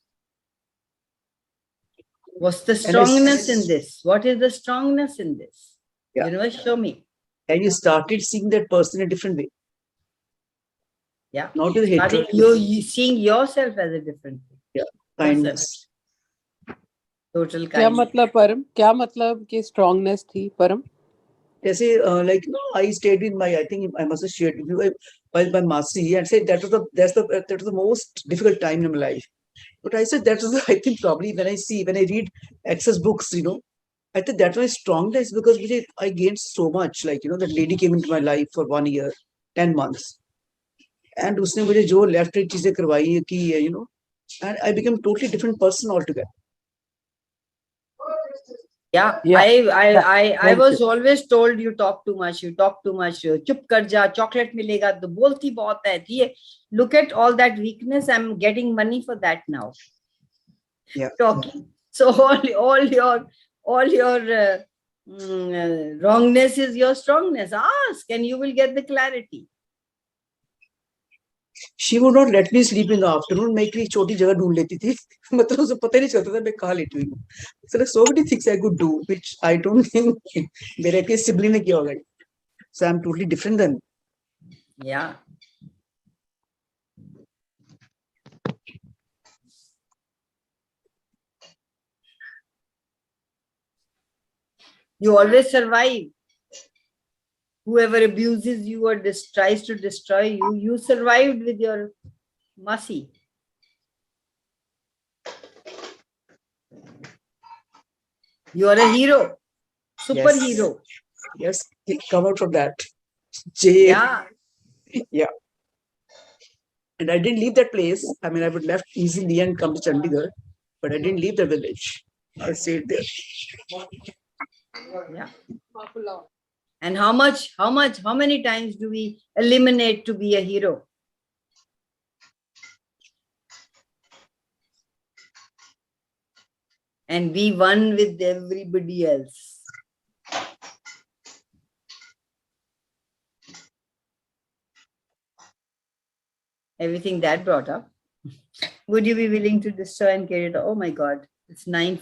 What's the strongness in this? What is the strongness in this? Yeah. Universe, show me. And you started seeing that person in a different way. Yeah. Not with hatred. You seeing yourself as a different thing. Yeah. Kindness. Total क्या kindness. मतलब परम क्या मतलब कि strongness थी परम जैसे like no, I stayed with my, I think I must have shared with you my Masi and said that was the most difficult time in my life. But I said that was I think probably when I read access books, I think that was strongness because I gained so much. Like that lady came into my life for 1 year, 10 months, and उसने मुझे जो left right चीजें करवाई की है, and I became totally different person altogether. Yeah, I was always told you talk too much, chup kar ja, chocolate milega, to bolti bahut hai. Look at all that weakness, I'm getting money for that now. Yeah. Talking. So all your wrongness is your strongness. Ask and you will get the clarity. She would not let me sleep in the afternoon. मैं एक छोटी जगह ढूंढ लेती थी मतलब उसे पता ही नहीं चलता था मैं कहाँ लेटी हुई हूँ. So there's so many things I could do which I don't think मेरे के sibling ने किया होगा. So I'm totally different than. Yeah. You always survive. Whoever abuses you or tries to destroy you, you survived with your Masi. You are a hero, superhero. Yes, come out from that. Yeah. Yeah. And I didn't leave that place. I mean, I would left easily and come to Chandigarh, but I didn't leave the village. I stayed there. Yeah. And how many times do we eliminate to be a hero? And be one with everybody else. Everything that brought up. Would you be willing to destroy and carry it? Oh my God, it's 9.